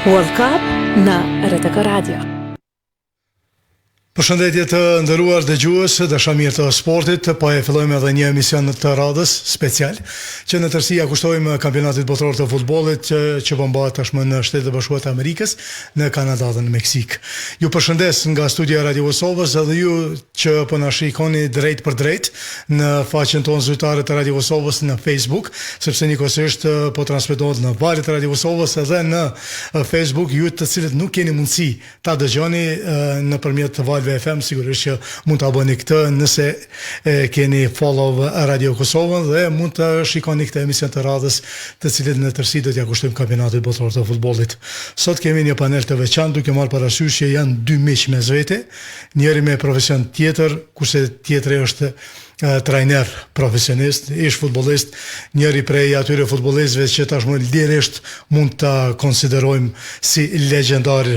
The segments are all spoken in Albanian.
World Cup në RTK Radio. Përshëndetje të nderuar dëgjues, dashamirë të sportit, po e fillojmë edhe një emision të radhës special, që në tërësi ja kushtojmë kampionatit botror të futbollit që bëhet tashmë në Shtetet e Bashkuara të Amerikës, në Kanada dhe në Meksik. Ju përshëndes nga studia e Radio Kosovës edhe ju që po na shikoni drejt për drejt në faqen tonë zyrtare të Radio Kosovës në Facebook, sepse njëkohësisht po transmetohet në valët e Radio Kosovës edhe në Facebook, ju të cilët nuk keni mundësi ta dëgjoni nëpërmjet valëve FM, sigurisht që mund të aboni këtë nëse keni follow Radio Kosovën dhe mund të shikoni këtë emision të radhës të cilët në tërësi do t'ja kushtojmë kampionatit botror të futbollit. Sot kemi një panel të veçantë duke marrë parasysh që janë dy miq mes vete, njëri me profesion tjetër, kurse tjetri është trajner profesionist, ish futbollist, njëri prej atyre futbollistëve që tashmë lirisht mund ta konsiderojmë si legjendar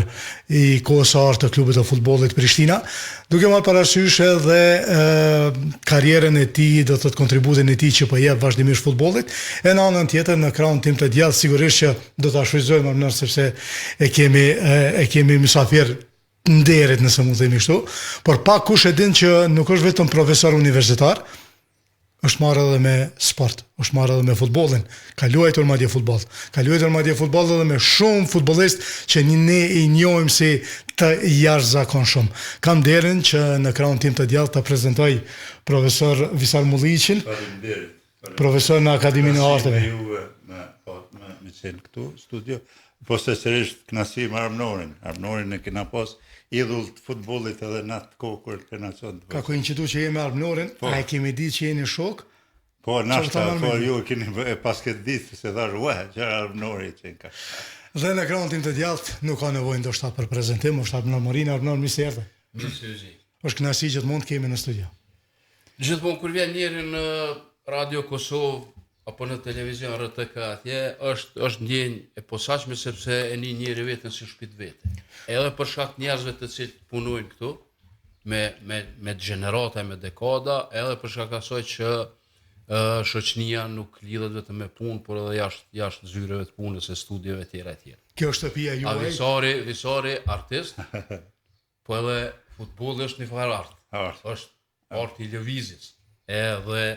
i kohës së artë të klubit të futbollit Prishtina, duke marrë parasysh edhe karrierën e tij, do të thotë kontributin e tij që po jep vazhdimisht futbollit, e në anën tjetër në krahun tim të djathtë sigurisht që do ta shfrytëzojmë më sepse e kemi mysafir nderit nëse mund të themi kështu, por pa kush e din që nuk është vetëm profesor universitar, është marrë edhe me sport, është marrë edhe me futbollin, ka luajtur madje futboll edhe me shumë futbollistë që ne i njohim si të jashtëzakonshëm. Kam nderin që në krahun tim të djathtë ta prezantoj profesor Visar Mulliqin, profesor në Akademinë e Arteve. Me qenë këtu studio, po sërish kënaqësi me Armënorin e kena pas idhull të futbollit edhe në atë kohë kur kena qenë. Ka koincidu që jemi Armënorin, a e kemi ditë që jeni shok? Po, nashta, po ju keni pas këtë ditë se thash, që Armënori që ka. Dhe në krahun tim të djathtë nuk ka nevojë ndoshta për prezantim, është Armënor mirë se erdhe. Mirë. Është kënaqësi që mund të kemi në studio. Gjithmonë kur vjen njëri në Radio Kosovë apo në televizion RTK atje, është ndjenjë e posaçme sepse e njëri veten si shtëpi vetë. Edhe për shkak të njerëzve të cilët punojnë këtu me gjenerata, me dekada, edhe për shkak asaj që shoqënia nuk lidhet vetëm me punë, por edhe jashtë zyreve të punës e studieve tjera e tjera. Kjo është shtëpia juaj. Visari artist, po edhe futbolli është një farë art. Është art i lëvizjes. Edhe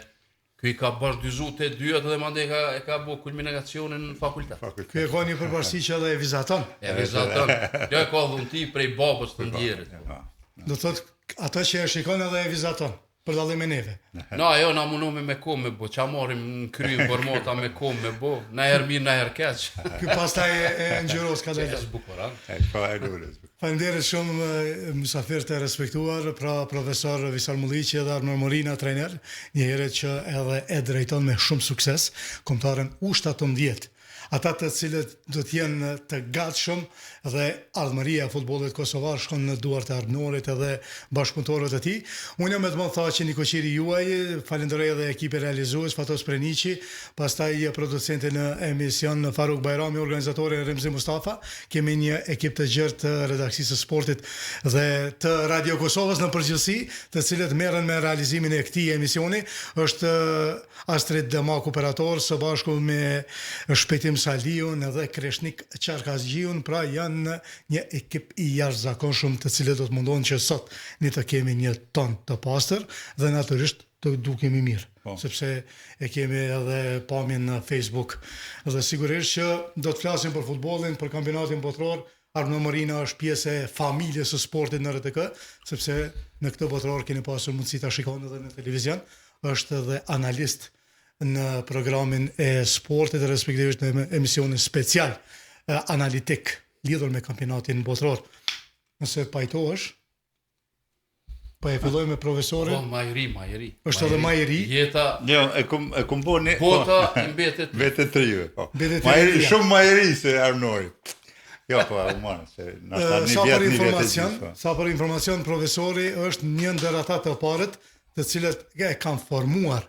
ky i ka bashkëdyzu të dyat dhe mandej e ka bu kulminacionin në fakultet. Ky e ka një përparësi që edhe e vizaton. Kjo e ka dhunti prej babës të ndjerit. Do thotë ata që e shikon edhe e vizaton, për dallim me neve. Jo, na mundohemi me kohë me bo, qa marim në kry formata me kohë me bo, na herë mirë, na herë keq. Ky pastaj e ngjyros ka dalë. Faleminderit shumë mysafir të respektuar, pra profesor Visar Mulliqi dhe Armënor Morina, trajner, një herë që edhe e drejton me shumë sukses kombëtaren U17. Ata të cilët do të jenë të gatshëm dhe ardhmëria e futbollit kosovar shkon në duart e Armënorit edhe bashkëpunëtorët e tij. Unë më të mund të thash që Nikoqiri juaj, falenderoj edhe ekipin realizues Fatos Preniqi, pastaj producenti në emision Faruk Bajrami, organizatori Remzi Mustafa. Kemi një ekip të gjerë të redaksisë së sportit dhe të Radio Kosovës në përgjithësi, të cilët merren me realizimin e këtij emisioni. Është Astrid Demak operator së bashku me Shpejtim Saliun edhe Kreshnik Qarkazgjiun, pra janë një ekip i jashtëzakonshëm të cilët do të mundohen që sot ne të kemi një ton të pastër dhe natyrisht të dukemi mirë, sepse e kemi edhe pamjen në Facebook. Dhe sigurisht që do të flasim për futbollin, për kampionatin botror. Armënor Morina është pjesë e familjes së sportit në RTK, sepse në këtë botror keni pasur mundësi ta shikoni edhe në televizion, është edhe analist në programin e sportit, respektivisht në emisionin special analitik lidhur me kampionatin botror. Nëse pajtohesh, po e filloj me profesorin. Po, Majri. Është edhe Majri. Jeta. Jo, e kum bëni. Bota i mbetet. Mbetet tryve, po. Majri, shumë Majri se Armënori. Jo, po, umarë, se sa për informacion, profesori është një ndër ata të parët të cilët e kanë formuar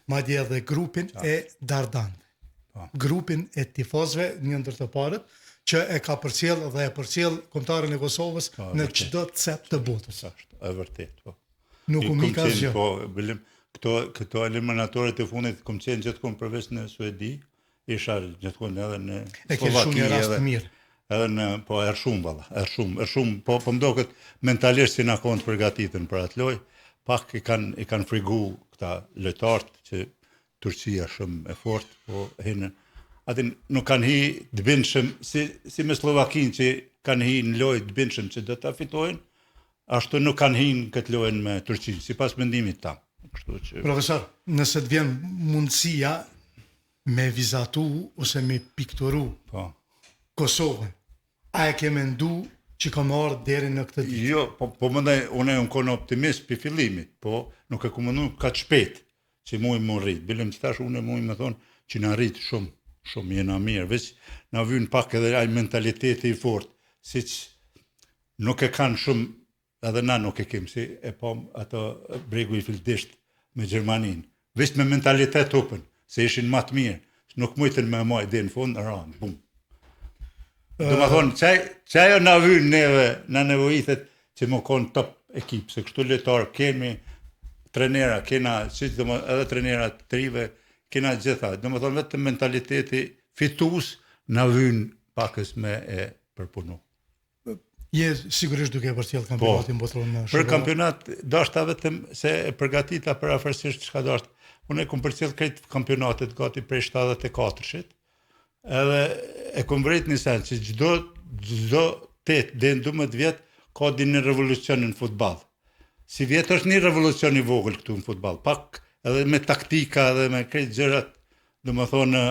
madje edhe grupin e Dardanëve. Grupin e tifozëve, një ndër të parët, që e ka përcjell dhe e përcjell kombëtarën e Kosovës në çdo cep të botës. Është vërtet, po. Nuk u mik asgjë. Po, këto eliminatorët e fundit kom qenë gjithmonë përveç në Suedi, isha gjithmonë edhe në Slovaki. E ke shumë një rast mirë. edhe në, po erë shumë valla, erë shumë, po mdoket mentalisht si na konë të përgatitën për atë lojë, pak i kanë frigu këta lojtarët që Turqia shumë e fort, po hinë, atin nuk kanë hi të bindshëm, si me Slovakin që kanë hi në lojë të bindshëm që do ta fitojnë, ashtu nuk kanë hi në këtë lojën me Turqinë, sipas mendimit tam. Kështu që Profesor, nëse të vjen mundësia me vizatu ose me pikturu po. Kosovën, a e ke mendu që ka marrë deri në këtë ditë? Jo, po mendoj unë jam kon optimist për fillimit, po nuk e kam menduar kaq shpejt që muj më rrit. Bilem që tash unë muj më thonë që na rrit shumë jena mirë, veç na vjen pak edhe ai mentaliteti i fortë, siç nuk e kanë shumë, edhe na nuk e kemi, si e pom ato bregu i Fildisht me Gjermaninë. Veç me mentalitet open, se ishin më të mirë, nuk mujtën me moj deri në fund, ran, bum. Do më thonë, që ajo na vynë neve, na nevojitet që më konë top ekip, se kështu lojtar kemi trenera, kena, edhe trenera të trive, kena gjitha. Do më thonë, vetëm mentaliteti fitus na vynë pakës me e përpunu. Je sigurisht duke përcjell kampionatin botëror në Për kampionat, dashta vetëm se e përgatita për afërsisht çka dashta. Unë e kom përcjell krejt kampionatet gati prej 74-shit. Edhe e kom vret një sen që gjdo 8 dhe në 12 vjet ka di një revolucion në futball. Si vjet është një revolucion i vogël këtu në futball, pak edhe me taktika edhe me krejt gjërat, do më thonë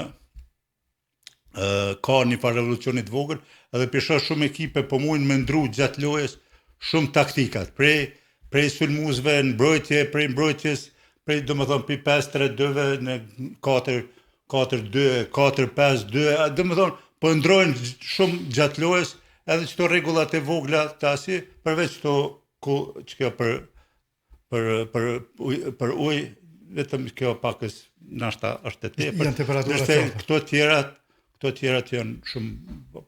ka një farë revolucionit vogël, edhe pisha shumë ekipe po mujnë me ndru gjatë lojës shumë taktikat, prej sulmuzve në mbrojtje, prej mbrojtjes, prej do më thonë pi 5-3-2-ve në 4-2, 4-5-2, dhe më thonë, po ndrojnë shumë gjatë lojës, edhe qëto regullat e vogla të asi, përveç qëto që kjo për uj, vetëm kjo pakës nashta është e tepër. Janë temperatura qarta. Këto tjerat janë shumë,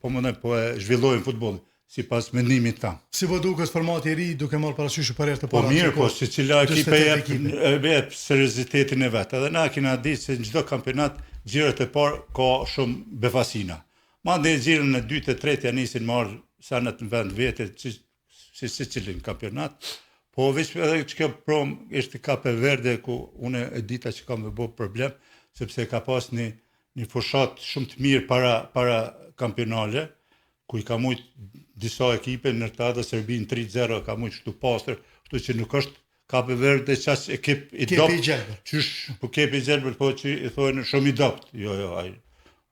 po mëndoj, po e zhvillojnë futbolin, si pas mendimit tam. Si po duket formati i ri duke marrë parasysh për herë të Po parë. mirë, po si cila ekipe jep seriozitetin e vet. Edhe na kena ditë se në çdo kampionat xhirat e parë ka shumë befasina. Mandej xhirën e dytë e tretë ja nisin marr sanat në vend vete si cilin kampionat. Po veç edhe që kjo prom ishte Kape Verde ku unë e dita që kam me bo problem, sepse ka pas një fushat shumë të mirë para kampionale, ku i ka mujt disa ekipe në ta dhe Serbin 3-0 ka mujt shtu pastër, shtu që nuk është Kape Verde qas ekip i dopt. Kepi i gjelbër. Qysh, po kepi i gjelbër, po që i thojnë shumë i dopt. Jo, ajo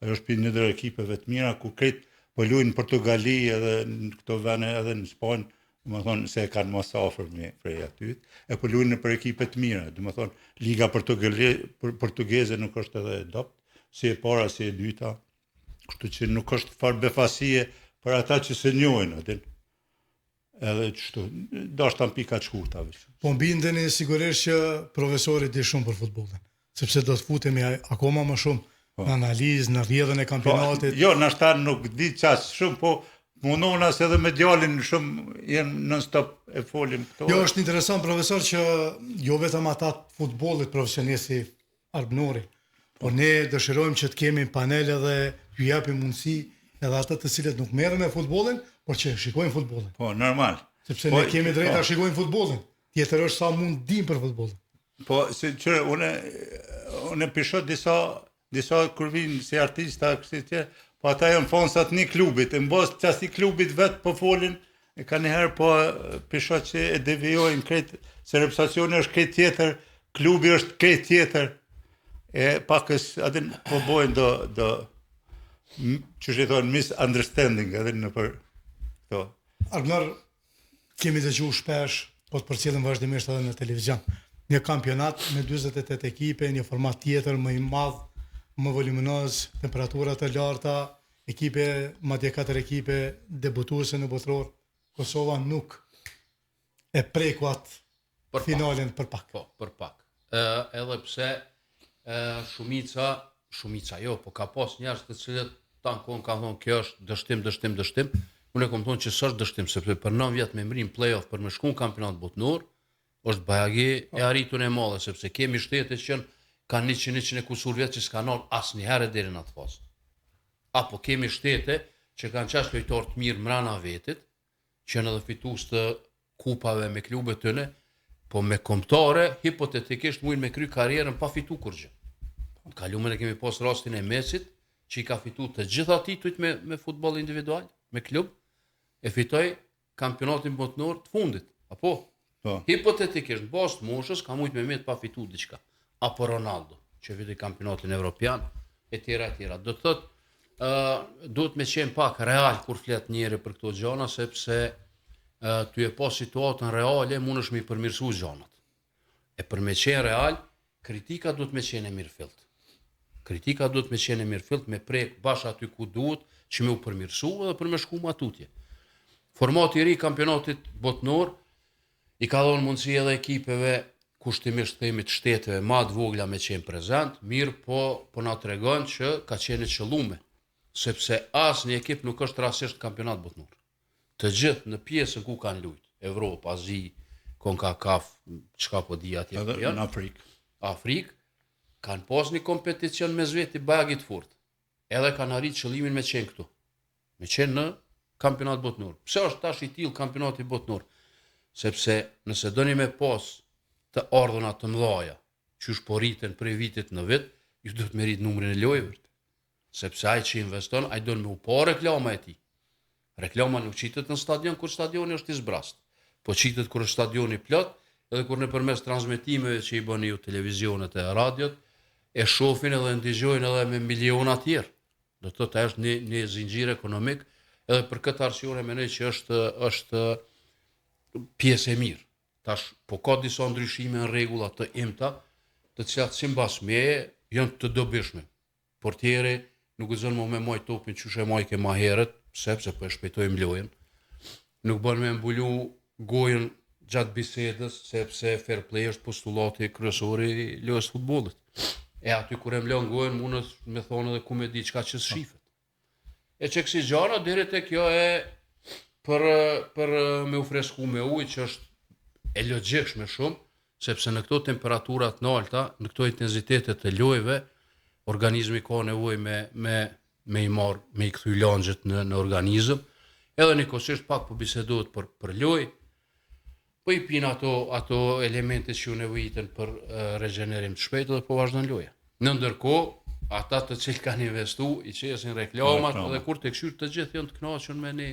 është për një dhe ekipe të mira, ku krejt po luajnë në Portugali edhe në këto vene edhe në Spanjë, do të thonë se kanë mos afër me prej aty, e po luajnë për ekipe të mira, do të thonë Liga Portugeze nuk është edhe dopt, si e para, si e dyta, kështu që nuk është farë befasie për ata që se njohin atin. Edhe qështu, dashta në pika të shkurta. Po mbindeni sigurisht që profesori di shumë për futbollin, sepse do të futemi akoma më shumë në analizë, në rrjedhën e kampionatit. Jo, nashta nuk di qas shumë, po mundon as edhe me djalin shumë jenë non-stop e folim këto. Jo, është interesant profesor që jo vetëm ata të futbollit profesionisti Arbnori, por ne dëshirojmë që të kemi panel edhe ju japim mundësi edhe ata të cilët nuk merren me futbollin, por që shikojnë futbollin. Po, normal. Sepse ne kemi drejt ta shikojmë futbollin. Tjetër është sa mund dim për futbollin. Po, si që unë pisho disa kur vinë si artista, kështu tjerë, po ata janë fonsat një klubit, e mbos qasi klubit vetë po folin, e ka njëherë po pisho që e devijojnë krejt, se reputacioni është krejt tjetër, klubi është krejt tjetër, e pakës atin po bojnë do që shi thonë misunderstanding edhe në për këto. Arbnar, kemi dëgju shpesh, po të përcjellim vazhdimisht edhe në televizion. Një kampionat me 48 ekipe, një format tjetër më i madh, më voluminoz, temperatura të larta, ekipe, madje 4 ekipe debutuese në botror. Kosova nuk e preku atë finalen për pak. Po, për pak. Edhe pse shumica jo, po ka pas njerëz të cilët tankon ka thonë kjo është dështim. Unë e kom thonë që s'është dështim, sepse për 9 vjet me mrim play-off për me shku në kampionat botnor, është bajagi e arritun e madhe, sepse kemi shtete që kanë 100 e kusur vjet që s'ka nërë asnjëherë deri në atë fazë. Apo kemi shtete që kanë qesh lojtarë të mirë mrena vetit, që janë edhe fitues të kupave me klubet tëne, po me kombëtare hipotetikisht mujnë me kry karrierën pa fitu kur gjë. Në kalumen e kemi pas rastin e Mesit, që i ka fitu të gjitha titujt me futboll individual, me klub, e fitoj kampionatin botnor të fundit. Apo? Hipotetikisht, në bazë të moshës, ka mujt me pa fitu diçka. Apo Ronaldo, që fitoj kampionatin evropian, e tjera. Do të thotë, duhet me qenë pak real kur flet njëri për këto gjana, sepse ty e pas situatën reale, mund është mi përmirësu gjanat. E për me qenë real, kritika duhet me qenë e mirëfillt. Kritika duhet me qenë e mirëfillt, me prek bash aty ku duhet, që me u përmirësu edhe për me shku ma tutje. Formati i ri kampionatit botnor i ka dhënë mundësi edhe ekipeve kushtimisht themi të shteteve ma të vogla me qenë prezent, mirë po na tregon që ka qenë qëllume, sepse asnjë ekip nuk është rastësisht kampionat botnor. Të gjithë në pjesën ku kanë luajt, Evropë, Azi, CONCACAF, çka po di atje në Afrikë, kanë pas një kompeticion me zveti bagit fort. Edhe kanë arrit qëllimin me qenë këtu. Me qenë në kampionat botnor. Pse është tash i tillë kampionati botnor? Sepse nëse doni me pas të ardhuna të mëdha, që është po rriten prej vitit në vit, ju duhet me rrit numrin e lojëve. Sepse ai që investon, ai don me u pa reklama e tij. Reklama nuk qitet në stadion kur stadioni është i zbrast, po qitet kur është stadioni plot, edhe kur nëpërmes transmetimeve që i bëni ju televizionet e radiot, e shohin edhe ndigjojnë edhe me miliona të tjerë. Do të thotë është një zinxhir ekonomik, edhe për këtë arsye mendoj që është pjesë e mirë. Tash po ka disa ndryshime në rregulla të imta, të cilat sipas meje janë të dobishme. Portieri nuk gëzon më me moj topin që e majke ma herët, sepse po e shpejtojmë lojën. Nuk bën me mbulu gojën gjatë bisedës, sepse fair play është postulati kryesor i lojës futbollit. E aty kur e mlon gojën, mund me thonë edhe ku me di çka që shifet. E që kësi gjana, deri te kjo e për me u fresku me ujë, që është e logjikshme shumë, sepse në këto temperaturat në alta, në këto intensitetet të lojëve, organizmi ka nevojë me i kthy langjet në organizëm, edhe njëkohësisht pak po bisedohet për lojë, po i pin ato elemente që ju nevojiten për regenerim të shpejtë dhe po vazhdon loja. Në ndërkohë, ata të cilë kanë investu, i qesin reklamat, dhe kur të këshyrë të gjithë janë të kënaqur me një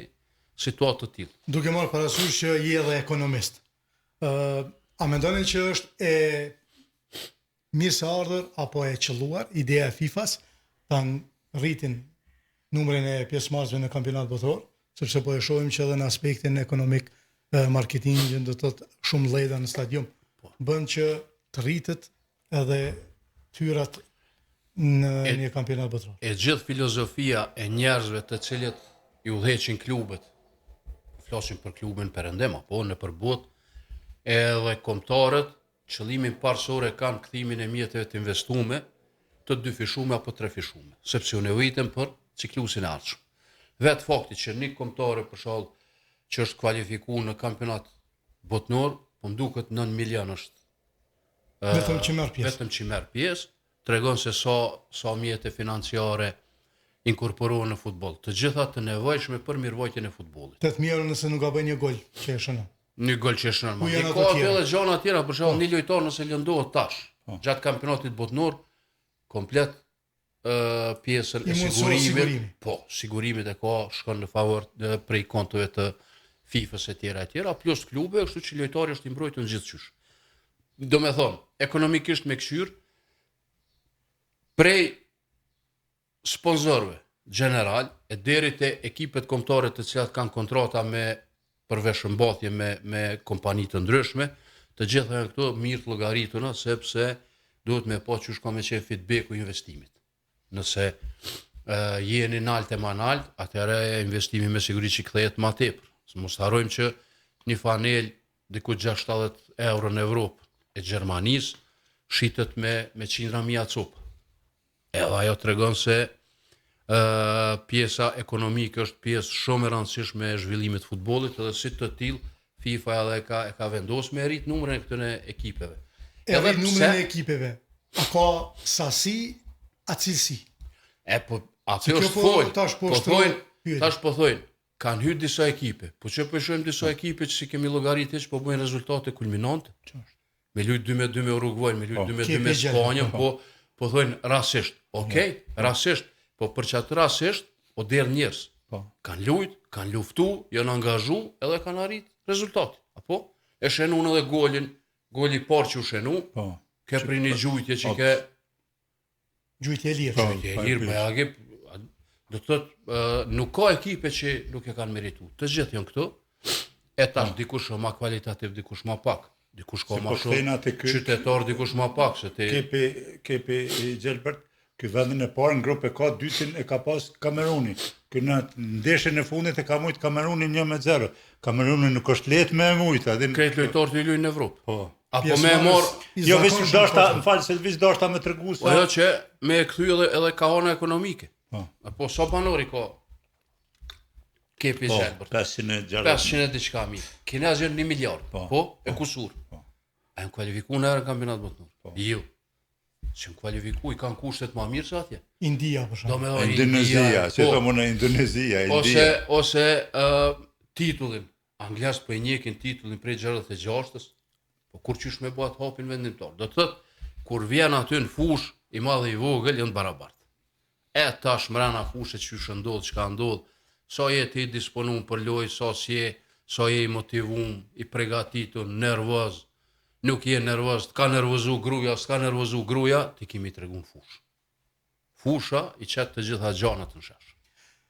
situatë të tillë. Duke marrë parasysh që je edhe ekonomist, a mendoni që është e mirëseardhur apo e qelluar ideja e FIFA-s ta rritin numrin e pjesëmarrësve në kampionat botror, sepse po e shohim që edhe në aspektin ekonomik marketingin do të thotë shumë lejda në stadium bën që të rritet edhe tyrat në një kampionat botror. E gjithë filozofia e njerëzve të cilët i udhëheqin klubet, flasim për klubin perëndim apo në për botë, edhe kombëtarët, qëllimin parësor e kanë kthimin e mjeteve të investume, të dyfishume apo trefishume, sepse u nevojiten për ciklusin e ardhshëm. Vetë fakti që një kombëtar për shembull që është kualifikuar në kampionat botnor, po mduket 9 milion është vetëm që merr pjesë, tregon se sa mjete financiare inkorporohen në futboll. Të gjitha të nevojshme për mirëvojtjen e futbollit. 8.000 € nëse nuk ka bën një gol që e shënon. Një gol që e shënon. Ka edhe gjëra të tjera, për shembull, një lojtar nëse lëndohet tash gjatë kampionatit botnor, komplet pjesën e sigurimit. Po, sigurimit e ka shkon në favor prej kontove të FIFA-s e tjera, plus klube, kështu që lojtari është i mbrojtur gjithçysh. Do me thonë, ekonomikisht me këshyr, prej sponsorëve general, e deri te ekipet kombëtare të cilat kanë kontrata për veshëmbathje me kompani të ndryshme, të gjitha janë këto mirë të llogarituna, sepse duhet me pa çush ka me qenë feedbacku i investimit. Nëse jeni nalt e manalt, atëherë investimi me siguri që kthehet më tepër. Mos harrojmë që një fanel diku 60 € në Evropë e Gjermanisë shitet me qindra mijë copë. Edhe ajo tregon se pjesa ekonomike është pjesë shumë e rëndësishme e zhvillimit të futbollit, edhe si të tillë FIFA edhe e ka vendosur me rrit numrin e këtyre ekipeve. Edhe numrin e ekipeve. A ka sasi, a cilësi? Po atë është fol. Tash po thojnë, kanë hyrë disa ekipe, po që po shohim disa ekipe që si kemi llogaritë që po bëjnë rezultate kulminante. Me luajt 2-2 me Uruguay, me luajt 2-2 me Spanjën, po thojnë rasisht. Okej, rasisht, po për çat rasisht, po der njerëz. Kanë luajt, kanë luftu, janë angazhu, edhe kanë arrit rezultate. Apo e shenun edhe goli i parë që u shenu. Ke prej një gjujtje që ke Gjujtje e lirë. Do të thotë nuk ka ekipe që nuk e kanë merituar. Të gjithë janë këtu. E tash dikush më kvalitativ, dikush më pak. Dikush ka më shumë qytetar, dikush më pak se ti. Kepi i Gjelbert, ky vendin e parë në grupë ka dytin e ka pas Kameruni. Ky në ndeshjen e fundit e ka mujt Kamerunin 1-0. Kameruni nuk është lehtë me mujt, Këtë lojtarët i luajnë në Evropë. Po. Apo me mor, jo vetë dashta, m'fal se vetë dashta me tregu se ajo që me e kthy edhe kahona ekonomike. Apo sa banori ka Kepi i Gjelbert. 500 diçka mijë. Kinez janë 1 miliard. Po, e kusur. A janë kualifikuar në kampionat botror? Jo. Që kualifikuar i kanë kushtet më mirë se atje. India për shembull. Indonezia, si thonë në Indonezia, India. Ose titullin, anglisht po e njekin titullin prej 66-s. Po kur qysh me bëhet hapin vendimtar. Do të thotë kur vjen aty në fush i madh i vogël janë barabartë. E tash mrena fushës çysh ndodh, çka ndodh, sa je ti disponuar për lojë, sa je i motivuar, i përgatitur, nervoz. Nuk je nervoz, ka nervozu gruaja, s'ka nervozu gruaja, ti kemi treguar fush. Fusha i çet të gjitha gjanat në shesh.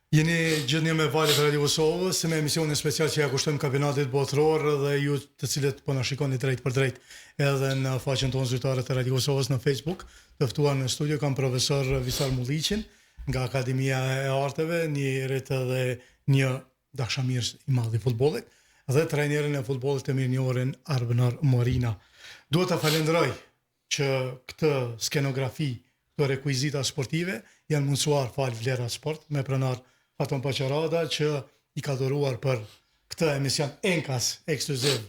Jeni gjithnjë me valët e Radio Kosovës, me emisionin special që ja kushtojmë kampionatit botror dhe ju të cilët po na shikoni drejt për drejt edhe në faqen tonë zyrtare të Radio Kosovës në Facebook. Të ftuar në studio kam profesor Visar Mulliqin nga Akademia e Arteve, një rit edhe një dashamirës i madh i futbollit dhe trajnerin e futbollit të mirënjohur Arbenar Morina. Duhet ta falenderoj që këtë skenografi, këto rekuizita sportive janë mundsuar fal Vlera Sport me pronar Faton Paqarada që i ka dhuruar për këtë emision enkas ekskluziv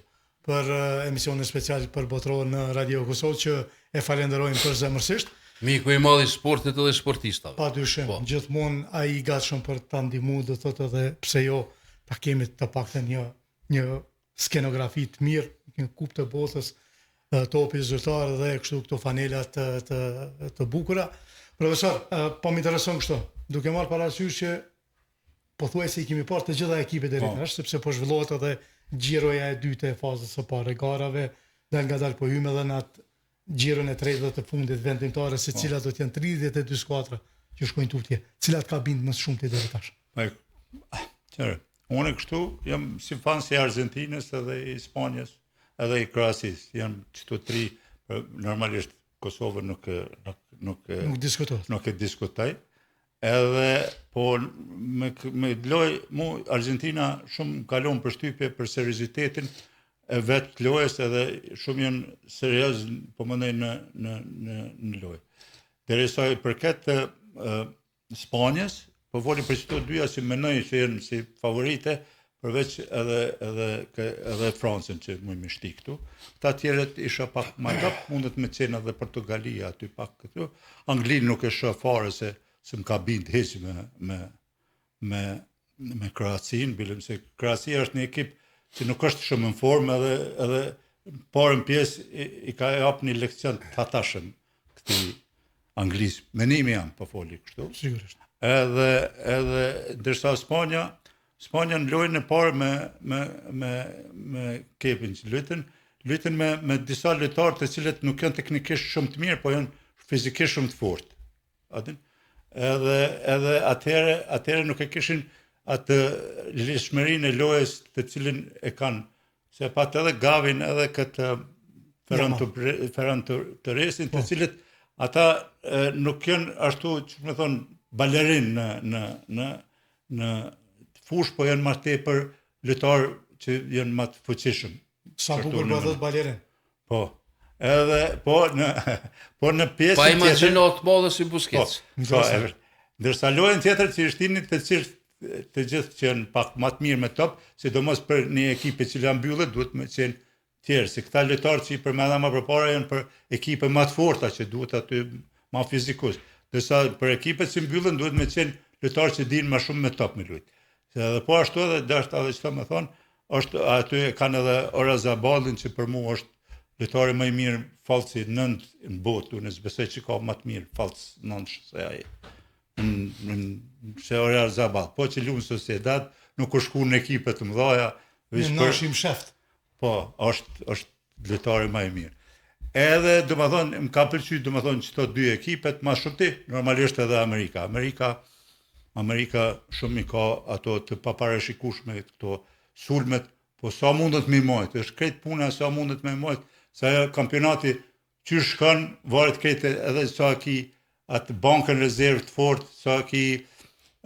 për emisionin special për botror në Radio Kosovë që e falenderojmë përzemërsisht. Miku i madh i sportit edhe sportistave. Padyshim, gjithmonë ai i gatshëm për ta ndihmuar, do thotë edhe pse jo ta kemi të paktën një skenografi të mirë, një kupë të botës, topi zyrtar dhe kështu këto fanela të bukura. Profesor, po më intereson kështu, duke marrë parasysh që pothuajse i kemi parë të gjitha ekipet deri tash, sepse po zhvillohet edhe gjiroja e dytë e fazës së parë e garave, dhe ngadalë po hymë edhe në atë gjirën e tretë dhe të fundit vendimtare, se cilat do të jenë 32 skuadra që shkojnë tutje, cilat ka bind më shumë të deri tash. Unë kështu jam si fan si Argentinës edhe i Spanjës edhe i Kroacisë, janë këto tri, normalisht Kosova nuk e diskutoj. Edhe po me loj mu Argentina shumë kalon përshtypje për seriozitetin e vetë lojës edhe shumë janë serioz po mendoj në lojë. Derisa i përket Spanjës, po voli për çdo dyja si mendoj se janë si favorite, përveç edhe Francën që më shti këtu. Ta tjerët isha pak më top, mundet me qenë edhe Portugalia aty pak këtu. Anglinë nuk e shoh fare se më ka bind heq me Kroacin, bilem se Kroacia është një ekip që nuk është shumë në formë edhe parën pjesë i ka jap një leksion të hatashëm këtij Anglisë. Menimi jam po foli kështu. Sigurisht. Edhe ndërsa Spanja në lojën e parë me Kepin që luajtën me disa lojtarë të cilët nuk janë teknikisht shumë të mirë, po janë fizikisht shumë të fortë. Edhe atëherë nuk e kishin atë lishmërinë e lojës të cilin e kanë, se pat edhe Gavin edhe këtë Ferran Torresin, të cilët ata nuk janë ashtu, që me thonë, balerin në fush, po janë ma tepër lojtarë që janë ma të fuqishëm. Sa bukur bëhet balerin. Po. Po në pjesën pa imagjinot modë si Busquets. Ndërsa lojën tjetër që ishtini të gjithë që janë pak më të mirë me top, sidomos për një ekipe që janë mbyllet, duhet me qenë tjerë, se këta lojtarë që i përmenda më përpara janë për ekipe më të forta që duhet aty më fizikus. Ndërsa për ekipet që mbyllen duhet me qenë lojtarë që dinë më shumë me top me lujt. Se edhe po ashtu edhe dashta edhe çfarë më thon, është aty kanë edhe Orazaballin që për mua është lojtari më i mirë fallci 9 në botë, unë besoj që ka më të mirë fallc 9 se ai. Se Orazaball, po që luan Sociedad, nuk u shku në ekipe të mëdha, Në nashim sheft. po, është lojtari më i mirë. Edhe, domethënë, më ka pëlqyer domethënë çto dy ekipet, më shumë ti, normalisht edhe Amerika. Amerika shumë i ka ato të paparashikueshme këto sulmet, po sa mundet me mojt, është krejt puna sa mundet me mojt, se ajo kampionati që shkon varet krejt edhe sa ki atë bankën rezervë të fortë, sa ki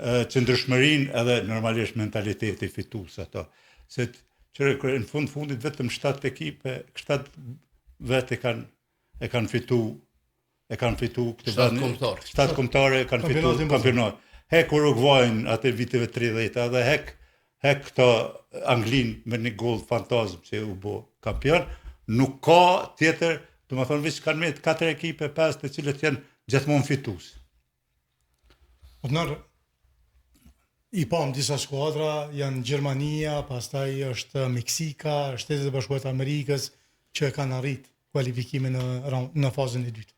qëndrueshmërinë edhe normalisht mentaliteti fitues ato. Se që në fundit vetëm 7 ekipe, 7 vetë e kanë fitu këtë 7 kombëtare e kanë fitu kampionat. Hek Uruguayn atë viteve 30 edhe hek këto Anglin me një gol fantazm që u bë kampion. Nuk ka tjetër, domethënë veç kanë me 4 ekipe, 5 të cilët janë gjithmonë fitues. I pam disa skuadra, janë Gjermania, pastaj është Meksika, Shtetet e Bashkuara të Amerikës, që kanë arrit kualifikimin në fazën e dytë.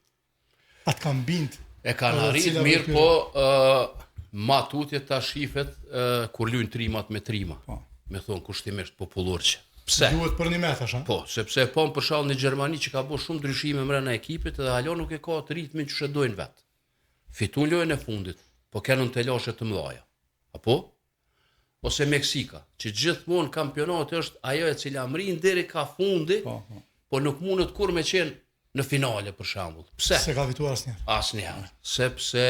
Atë kanë bind. E kanë arrit mirë, po matutje ta shifet kur luajnë trimat me trima. Me thonë kushtimisht popullorçe. Pse? Duhet për një me thash, Po, sepse po për shkak në Gjermani që ka bërë shumë ndryshime brenda ekipit dhe halo nuk e ka atë ritmin që dojnë vet. Fituan lojën e fundit, po kanë të lashe të mëdha. Apo? Ose Meksika, që gjithmonë kampionati është ajo e cila mrin deri ka fundi, po nuk mundet kur me qenë në finale për shembull. Pse? Se ka fituar asnjëherë. Asnjëherë, sepse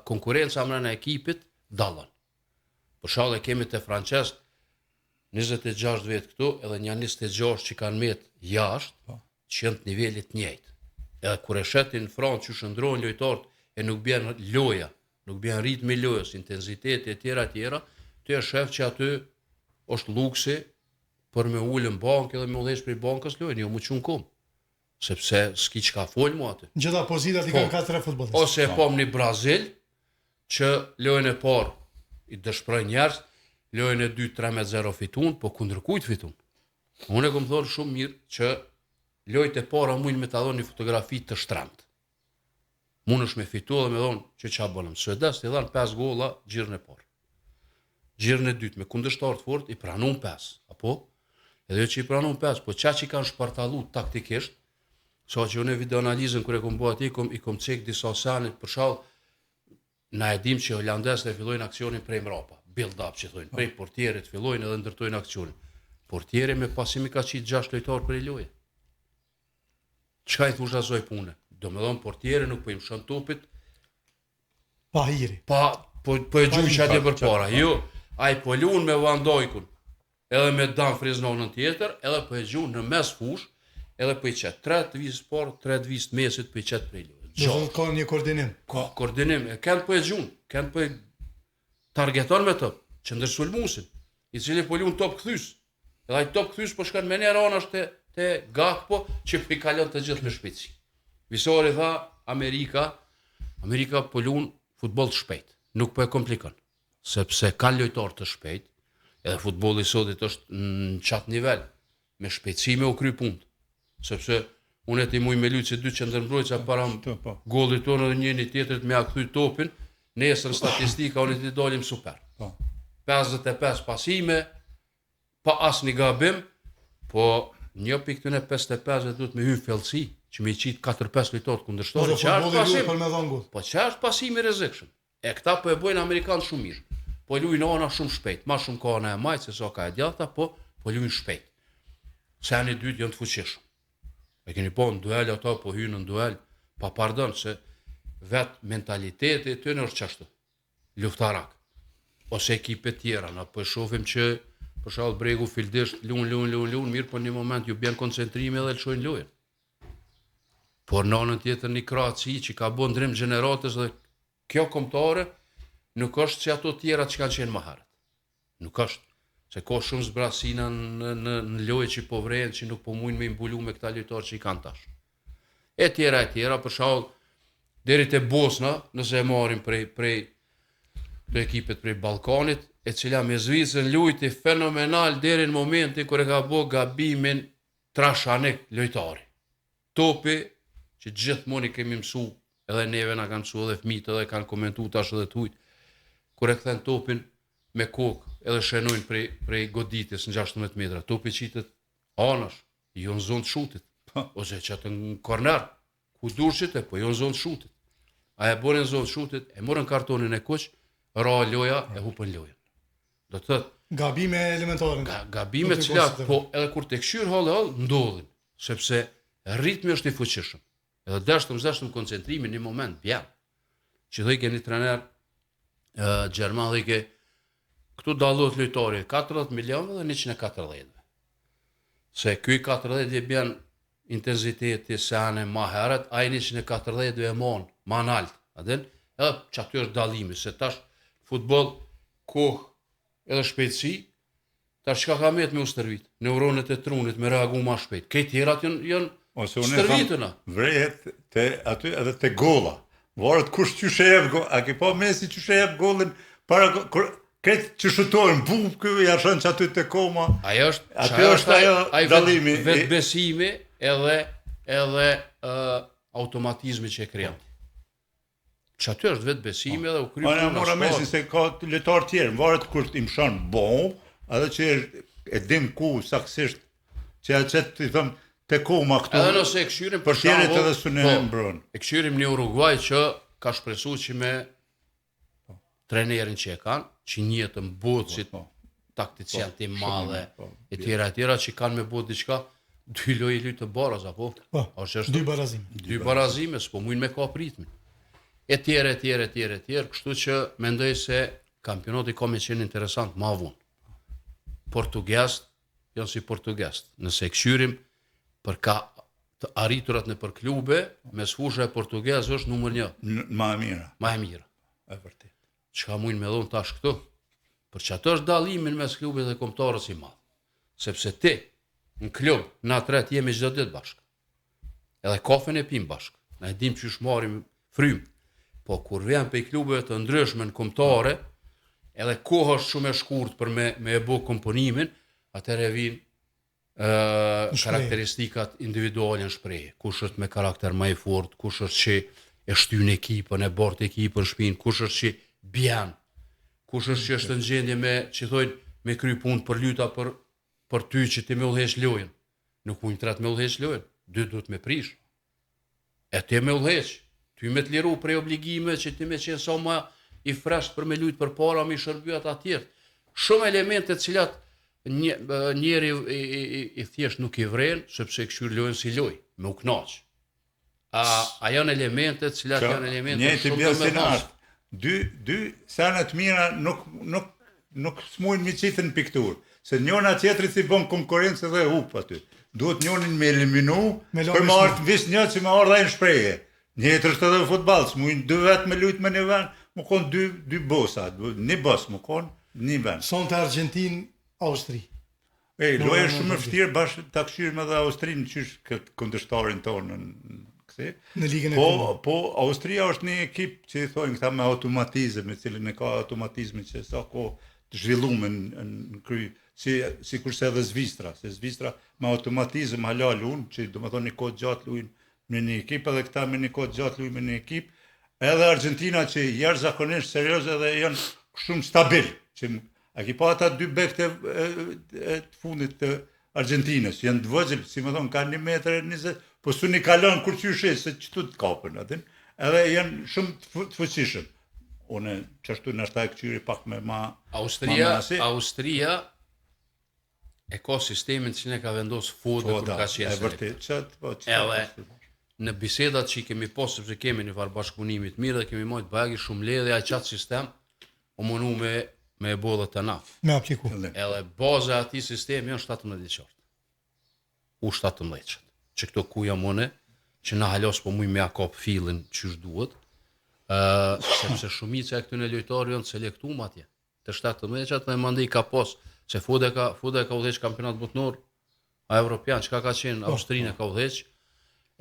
konkurenca brenda ekipit dallon. Për shembull kemi te francez 26 vjet këtu, edhe një 26 që kanë met jashtë, që janë të nivelit të njëjtë. Edhe kur e shetin në Francë që shndrohen lojtarët e nuk bën loja, nuk bën ritmi i lojës, intensiteti e tjera, ti e shef që aty është luksi për me ulën bankë dhe me udhëheq prej bankës lojën, jo më çun kom. Sepse s'ki çka fol mu aty. Gjitha pozitat i kanë 4 futbollistë. Ose e pom në Brazil që lojën e parë i dëshpëroi njerëz, lojën e dytë 3-0 fitun, po kundër kujt fitun? Unë e kom thonë shumë mirë që lojët e para mujnë me ta dhoni një fotografi të shtremtë. Mund është me fitu dhe me thonë që qa bënëm. Suedes i dhanë 5 golla gjirën e parë. Gjirën e dytë me kundërshtar të fort i pranun 5, apo? Edhe jo që i pranun 5, po qa që i kanë shpartalu taktikisht, sa që unë e videoanalizën kër e kom bëha ti, i kom cek disa sanit për shall, na e dim që holandesët e fillojnë aksionin prej mrapa, build-up që thojnë, prej portierit fillojnë edhe ndërtojnë aksionin. Portieri me pasimi ka qitë 6 lojtarë për i loje. Çka i thush asoj pune? Do me dhonë portieri nuk po i mshon topit, Pa hiri. po e gjuj që atje për para. Jo, a i po lunë me Van Dijkun, edhe me Dumfries në anën tjetër, edhe po e gjuj në mes fush, edhe po i qetë 3 të vizë parë, 3 të vizë mesit po i qetë prej lojë. Do të ka një koordinim. Ka koordinim, e kënd po e gjuj, kënd po e targeton me top, që ndërsulmusin, i cili po lunë top këthys. Edhe ai top këthys po shkon me një ranash te Gakpo që po i kalon të gjithë me shpejtësi. Visori tha Amerika po lunë futboll të shpejt, nuk po e komplikon, sepse ka lojtar të shpejt, edhe futbolli i sotit është në çat nivel, me shpejtësi me u kry punë. Sepse unë ti muj me luajë 2 qendërmbrojtësa para gollit tonë dhe njëri tjetrit me a kthy topin, nesër në statistika unë ti dalim super. 55 pasime, pa asnjë gabim, po një pikë këtyne 55 duhet me hyrë fellësi, që me qitë 4-5 lojtarë kundërshtar, që është pasim. Po që është pasim i rrezikshëm. E këta po e bojnë amerikanë shumë mirë. Po luajnë ana shumë shpejt, më shumë ka ana e majtë se sa ka e djathta, po luajnë shpejt. Se janë i dytë janë të fuqishëm. E keni po në duel ata po hynë në duel pa pardon se vet mentaliteti tyne është çashtu. Luftarak. Ose ekipe tjera, na po shohim që për shkak Bregu fildish luan mirë, po në një moment ju bën koncentrimi edhe lëshojnë lojën. Por në anën tjetër një Kroaci që ka bën ndrim gjeneratës dhe kjo kombëtare nuk është si ato tjera që kanë qenë më herët. Nuk është. Se ka shumë zbrasina në lojë që po vrejnë që nuk po mujnë me imbulu me këta lojtarë që i kanë tash. E tjera, për shkak deri te Bosna, nëse e marrim prej të ekipet prej Ballkanit, e cila me Zvicrën lujti fenomenal deri në momentin kur e ka bë gabimin trashanik lojtari. Topi që gjithmonë i kemi mësu, edhe neve na kanë mësu edhe fëmijët edhe kanë komentuar tash edhe tujt, kur e kthen topin me kokë edhe shenojnë prej goditjes në 16 metra, topi qitet anash, jo në zonë të shutit, ose qatë në korner, ku durshit po jo në zonë të shutit. A e bërën në zonë të shutit, e morën kartonin e kuq, ra loja, e hupën lojën. Do të thëtë, Gabime elementare. gabime cilat, po edhe kur të këshyrë hallë ndodhin, sepse ritmi është i fuqishëm. Edhe dashtëm koncentrimin një moment bjan. Që dhe i ke një trener Gjerman dhe i ke këtu dallohet lojtari 40 milionë dhe 140. Se ky 40 dhe bjan intensiteti sane ma herët, a i 140 dhe e mon ma nalt. Edhe që aty është dallimi, se tash futboll, kohë edhe shpejtësi, tash çka ka me u stërvit, neuronet e trunit me reagu ma shpejt. Këtë tjerat janë stërvitëna. Vrehet te aty edhe te golla. Varet kush qysh e jep a ke pa Messi qysh e jep gollin para këtë që shutojnë bub këy ja shën aty te koma. Ajo është ajo dallimi, vetbesimi edhe automatizmi që e krijon. Që aty është vetbesimi edhe u kryen. Unë mora Messi se ka lojtar tjerë, varet kur i mshon bom, edhe që e dim ku saktësisht që atë i them te koma këtu. Edhe nëse e këshyrim për tjerët edhe sunë mbron. E këshyrim në Uruguay që ka shpresuar që me trenerin që e kanë, që njëtën botë si taktician të madhe, e tjera që kanë me botë diçka, 2 lojë të baraz, apo? Dy barazime. 2 barazime, s'po mujnë me ka pritmin. E tjere, kështu që mendoj se kampionati ka me qenë interesant ma vonë. Portugest, janë si portugest. Nëse këshyrim për ka të arriturat në për klube, me sfusha e portugez është numër 1. Ma e mira. E vërtet. Çka mujnë me dhonë tash këtu? Për që atë është dallimin mes klubit dhe kombëtarës i madh. Sepse ti, në klub, na tret jemi çdo ditë bashkë. Edhe kafen e pim bashkë. Na e dim që shmarim frym. Po kur vjen pe klubeve të ndryshme në kombëtare, edhe koha është shumë e shkurt për me e bë komponimin, atëherë vijnë karakteristikat individuale në shprehje. Kush është me karakter më i fortë, kush është që e shtyn ekipën, e bart ekipën në shtëpinë, kush është që bjan, kush është që është në gjendje me, që thojnë, me kry punë për lyta për ty që ti me udhëheq lojën. Nuk mund tret me udhëheq lojën, dy duhet me prish. E ti me udhëheq, ty me të liru prej obligime që ti me qenë sa më i fresht për me lujt për para, me i shërbyat atjertë. Shumë elemente cilat njeri i thjesht nuk i vren, sepse këshyr lojën si loj, me u knaq. A janë elemente cilat janë elemente shumë të me thashtë. Dy senet mira nuk smujnë mi qitën piktur, se njona tjetëri si bon konkurencë dhe hup aty. Duhet njonin me eliminu, për më artë vis një që më ardha e në shpreje. Njëtër është edhe futbal, smujnë 2 vetë me lujt me një ven, më konë 2 bosa, një bos më konë 1 ven. Son të Argentinë, Austri. Loja shumë vështirë bashkë ta këshyrim edhe Austrinë qysh këtë kundërshtarin tonë në ligën e klubit. Po Austria është një ekip që i thojnë këta me automatizëm, me cilin e ka automatizmin që sa ko të zhvillume në kry, si kurse edhe Zvistra, se Zvistra me automatizëm halal unë, që do më thonë një kodë gjatë lujnë me një ekip, edhe këta me një kodë gjatë lujnë me një ekip, edhe Argentina që janë zakonisht serios edhe janë shumë stabil, që a ki pa ata 2 bekte e të fundit të Argentinës, janë të vëgjël, si më thonë, ka 1,20 m, po su një kalon kur qyshe, se qëtu të kapën, edhe janë shumë të fuqishëm. Une, qështu në ashtaj këqyri pak me ma masi. Austria e ka sistemin që ne ka vendosë fodë kur ka qenë vërtet. Edhe në bisedat që i kemi posë, sepse kemi një farë bashkëpunimit mirë dhe kemi mojtë bagi shumë le dhe a qatë sistem, o mënu me e bodhe të nafë. Me apliku. Edhe baza ati sistemi janë 17 qartë. U 17 qartë. Që këto kuja mëne, që na halos po muj me akop filin qysh duhet, sepse shumica e këtune lojtarë janë selektum atje. Të 17 qartë dhe mandi ka pos, se Fude ka udheq kampionat botnor, a Evropian, qka ka qenë, Austrinë ka udheq,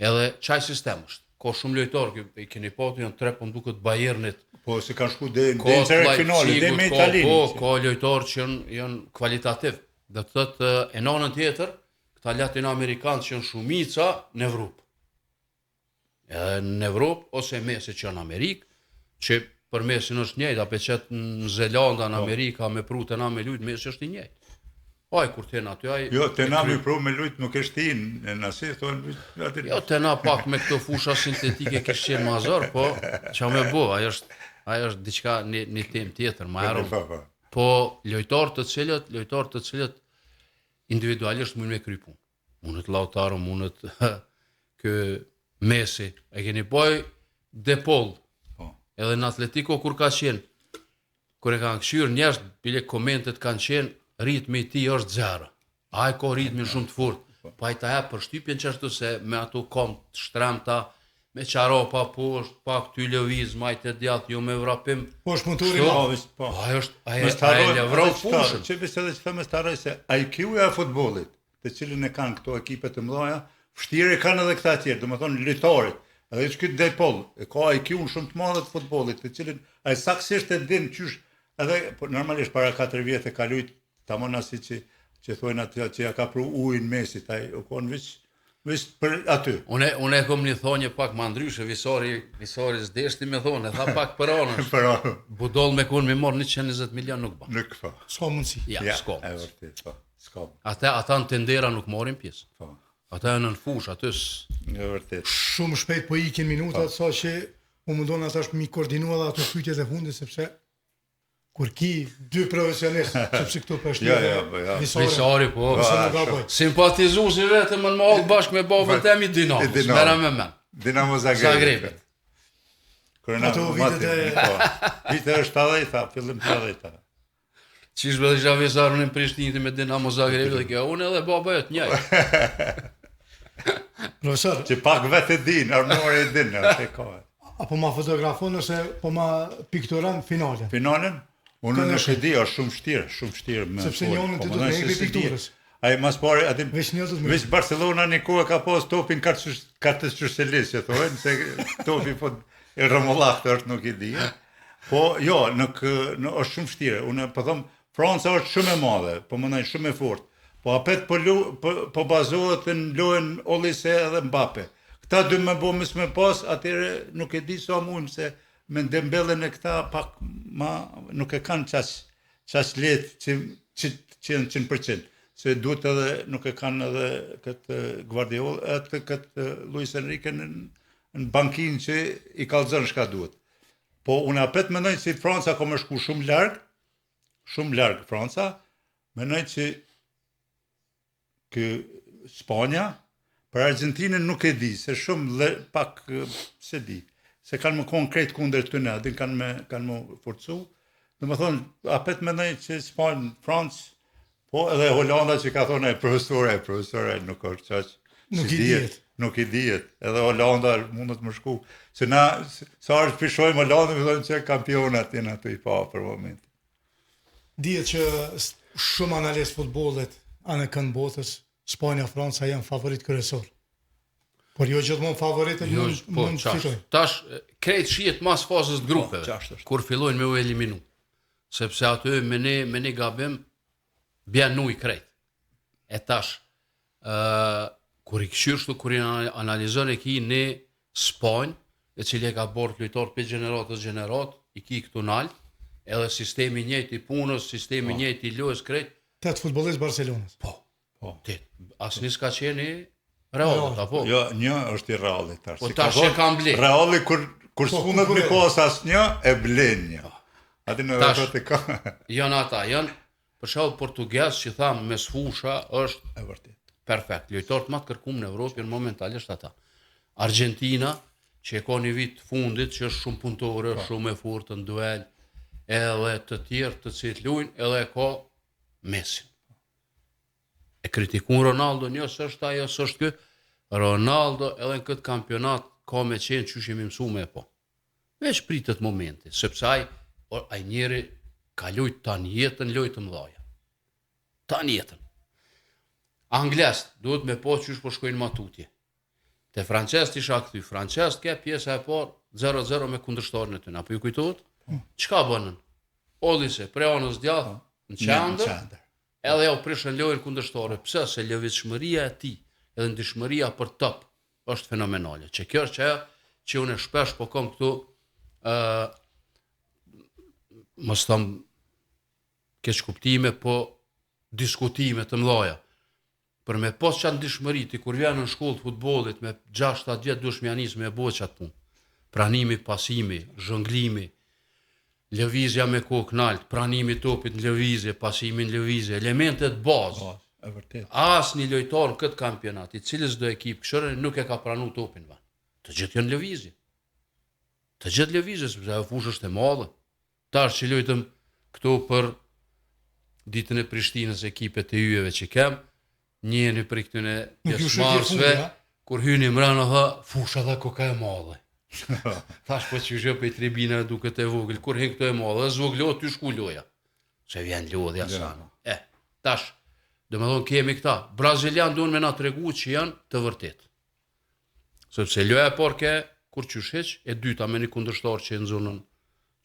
edhe qaj sistem është. ka shumë lojtarë, i keni patu janë 3 po më duket Bayernit. Po se kanë shku deri në finale, deri me Italinë. Po, ka lojtarë që janë kvalitativ. Dhe të thotë e anën tjetër, këta latinoamerikanë që janë shumica në Evropë. Edhe në Evropë ose Mesi që janë Amerikë, që për Mesin është njëjtë, apo qëtë në Zelanda, në Amerika, me prutën na me lujtë, Mesi është i njëjtë. Aj, kur të na aty, aj... Jo, të na me pru me lujtë nuk është tin, në nasi, thonë... Jo, të na pak me këto fusha sintetike kështë qenë mazor, po, që me bo, ajo është diçka një temë tjetër, ma erëm. Po, lojtarë të cilët individualisht mund me kry punë. Mundët Lautaro, mundët kë Mesi, e keni poj De Paul, edhe në Atletico kur ka qenë, kur e kanë këshyrë njerëz, bile komentet kanë qenë, ritmi i tij është zero. Ai ka ritmin shumë të fortë, po ai ta jep përshtypjen çashtu se me ato kom të shtremta, me çaropa poshtë, pak ty lëviz, majtë djathtë jo me vrapim. Po është motori lavës, po. Ai lëvron fushën. Çe besoj se thëmë staroj se IQ-ja e futbollit, të cilën e kanë këto ekipe të mëdha, vështirë kanë edhe këta të tjerë, domethënë lojtarët. Edhe që këtë De Paul, e ka IQ-un shumë të madhe të futbollit, të cilin ai saktësisht e din qysh, edhe normalisht para 4 vjetë ka lujt, tamam asi që thonë aty që ja ka pru ujin Mesit, ai u kon veç për aty. Unë e kom një thonjë pak më ndryshe, visori s'deshti me thonë, tha pak për anën. Për anën. Budol me kun me marr 120 milion nuk ba. Nuk fa. S'ka mundësi. Ja, s'ka. E vërtet, po. S'ka. Ata në tendera nuk marrin pjesë. Po. Ata janë në fush, atës... E vërtet. Shumë shpejt po ikin minutat, sa që u mundon atash mi koordinua dhe ato pyetjet e fundit, sepse kur ki 2 profesionistë, sepse këto për Ja. Visari, po. Simpatizues Simpatizuesi vetëm në mahall bashkë me babën temi Dinamo. Mera me men. Dinamo Zagreb. Ato vitet e... Vitet e 70-ta, fillim 70-ta. Qish bëdhe isha Visarën në Prishtinë me Dinamo Zagreb dhe kjo, unë edhe baba e të njëjtë. Profesor, Që pak vetë e din, armore e din, është e ka. apo ma fotografon ose po ma pikturon finalen? Finalen? Unë nuk e di, është shumë vështirë me. Sepse njëri ti do të heqë pikturës. Ai mas pari aty Veç Barcelona në kohë ka pas topin Kartësçelis, që thonë se topi po e rromullakt është nuk i di. Po jo, nuk është shumë vështirë. Unë po them Franca është shumë e madhe, po mendoj shumë e fortë. Po apet po bazohet në lojën Olise edhe Mbappe. Këta dy më bo më pas, atëre nuk e di sa mujmë se me Dembelen e këta pak ma nuk e kanë qas letë që janë 100%. Se duhet edhe nuk e kanë edhe këtë Guardiola, këtë Luis Enrique në bankin që i kallëzon shka duhet. Po unë apet mendoj që Franca ka më shku shumë larg Franca, mendoj që Spanja, për Argentinën nuk e di, se shumë pak se di, se kanë më konkret kundër të në, adin kanë më forcu. Dhe më thonë, apet mendoj që Spanja, Francë, po edhe Holanda që ka thonë e profesore, nuk është qaq. Nuk i dihet, edhe Holanda mundet më shku. Se na, sa është pishojmë Holanda, me thonë që kampionat jenë ato i pa për moment. Dihet që shumë analist futbollit anë kënd botës, Spanja, Franca janë favorit kryesor. Por jo gjithmonë favoritët mund të fitojnë. Tash krejt shihet mas fazës të grupeve, kur fillojnë me u eliminu. Sepse aty me ne gabim bjen nuj krejt. E tash kur i këshyrështu, kur i analizon e ki në Spanjë, e cili e ka bërë lojtar për gjenerat, i ki këtu nalë, edhe sistemi njëjtë i punës, sistemi njëjtë i lojës krejt. 8 futbollist Barcelonës. Po. Asnjë s'ka qenë Realit, apo? Jo, një është i Realit tash. Po tash e kam ble. Reali kur s'punët me pas asnjë e blen një. Aty në vetë ka. Janë ata, janë për shembull portugez që tham mes fusha është e vërtet. Perfekt. Lojtarët më të kërkuar në Evropë janë momentalisht ata. Argentina, që e ka një vit fundit që është shumë punëtore, shumë e fortë në duel, edhe të tjerë të cilët luajnë, edhe ka Messi. E kritikun Ronaldo, një s'është ajo, s'është kë. Ronaldo edhe në këtë kampionat ka me qenë që shemi mësu me po. Veç pritet momenti, sepse ai njeri ka lujt tanë jetën, lojtë mëdhaja. Tanë jetën. Anglesët duhet me po qysh po shkojnë matutje. Te Franceskt isha këty. Franceskt ke pjesa e parë 0-0 me kundërshtarin e tyre. Apo ju kujtohet? Çka bënën? Ollise, preanës djathtë në qendër, edhe ja u prishën lojën kundërshtare. Pse? Se lëvizshmëria e tij, edhe ndihmëria për top është fenomenale. Që kjo është ajo që unë shpesh po kam këtu mos tham keq kuptime, po diskutime të mëdha. Për me pas qatë ndihmëri ti kur vjen në shkollë të futbollit me 6-7 vjet duhesh më nis me bëj çat punë. Pranimi, pasimi, zhonglimi, lëvizja me kokë nalt, pranimi topit në lëvizje, pasimi në lëvizje, elementet bazë. E vërtet. Asnjë lojtar në këtë kampionat, i cili çdo ekip këshire nuk e ka pranuar topin van. Të gjithë janë lëvizje. Të gjithë lëvizje sepse ajo fushë është e madhe. Tash që lojtëm këtu për ditën e Prishtinës ekipet e yjeve që kem, njëri për këtyne pjesëmarrësve, kur hyni mbrana tha, fusha dhe koka e madhe. Thash po që zhë për i tribinave duket e vogël, kur hin këto e madhe, dhe zvoglohet ty shku loja. Se vjen lodhja sana. Tash, dhe me thonë kemi këta, Brazilian duhen me na tregu që janë të vërtet. Sepse loja e parë ke, kur qysh heq, e dyta me një kundërshtar që e në zonën,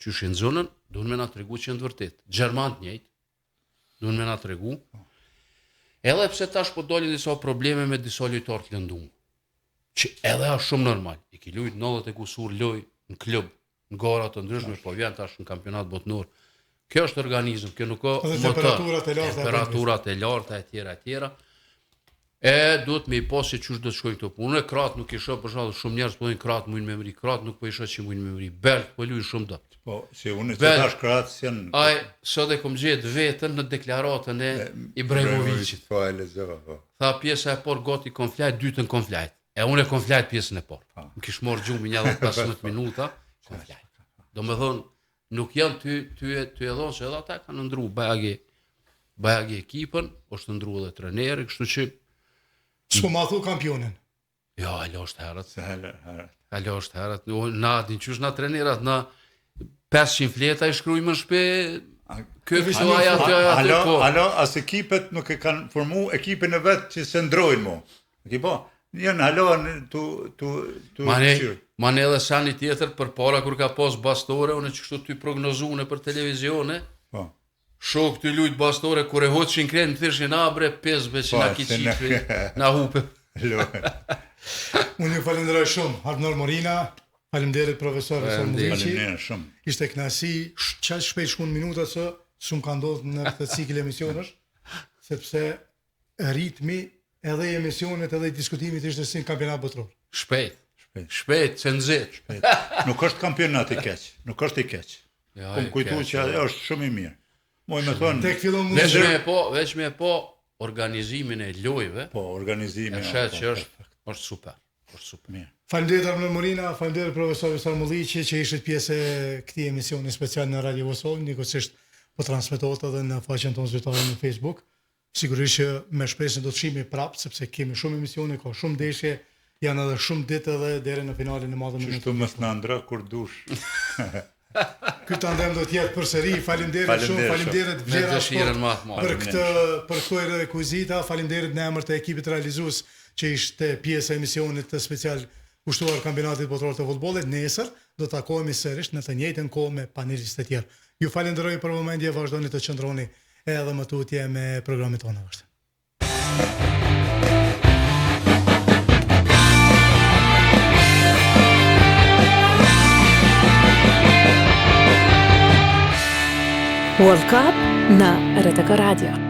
qysh e në zonën, duhen me na tregu që janë të vërtet. Gjermant njëjt, duhen me na tregu. Edhe pse tash po dolin disa probleme me disa lojtarë të lënduar. Që edhe është shumë normal. I ki lujt 90 e kusur loj në klub, në gara të ndryshme, po vjen tash në kampionat botnor. Kjo është organizëm, kjo nuk ka motor. Temperaturat e larta e tjera. E duhet me i pas se çush do të shkojnë këto punë. Kratë nuk i shoh për shkak shumë njerëz po thonë kratë mujnë me mri, kratë nuk po i shoh që mujnë me mri. Belt po luajnë shumë dot. Po, si unë që tash kratë janë. Ai sot e kom gjetë vetën në deklaratën e Ibrahimovicit. Po e lexova, po. Tha pjesa e parë gati konflajt, dytën konflajt. E unë e konflajt pjesën e parë. Më kish marrë gjumi një 15 minuta, konflajt. Do me thonë, nuk janë ty e dhonë se edhe ata kanë ndru bajagi ekipën, është ndru edhe treneri, kështu që s'po ma thu kampionin. jo, alo është herët. Herët. Alo është herët. Na din qysh na trenerat, na 500 fleta i shkrujmë në shpe, kështu aja po. Alo, as ekipet nuk e kanë formu ekipin e vetë që se ndrojnë mo. Ki po? Njën halon tu Mane edhe sani tjetër për para kur ka pas Bastore, unë që kështu ty prognozune për televizione, shok të lujt Bastore, kur e hoqin krenë, më thyshin abre, pesbe që na kiqipi, na hupe. Unë ju falenderoj shumë, Arnor Morina, faleminderit profesor Sarmulici. Ishte knasi, qaq shpejt shkun minuta që shumë ka ndodhë në këtë cikl emisionësh, sepse ritmi edhe i emisionet edhe i diskutimit ishte si në kampionat botror. Shpejt, se nëzit. Nuk është kampionat i keq, nuk është i keq. Po më kujtu që është shumë i mirë. Moj me thonë... Tek fillon veç me po organizimin e lojve, po, organizimin e shet që është super. Është super mirë. Faleminderit Arnor Morina, faleminderit profesor Sarmulici që ishit pjesë e këtij emisioni special në Radio Kosovë, njëkohësisht po transmetohet edhe në faqen tonë zyrtare në Facebook. Sigurisht që me shpresën do të shihemi prapë sepse kemi shumë emisione, ka shumë ndeshje, janë edhe shumë ditë edhe deri në finalin e madh. Çështu mos na ndra kur dush. Ky tandem do të jetë përsëri. Faleminderit shumë, faleminderit Vlera Sport për këtë rekuzita, faleminderit në emër të ekipit realizues që ishte pjesë e emisionit të special kushtuar kampionatit botror të futbollit. Nesër do të takohemi sërish në të njëjtën kohë me panelistë të tjerë. Ju falenderoj për vëmendje, vazhdoni të qëndroni edhe më tutje me programit tonë vazhdim. World Cup na RTK Radio.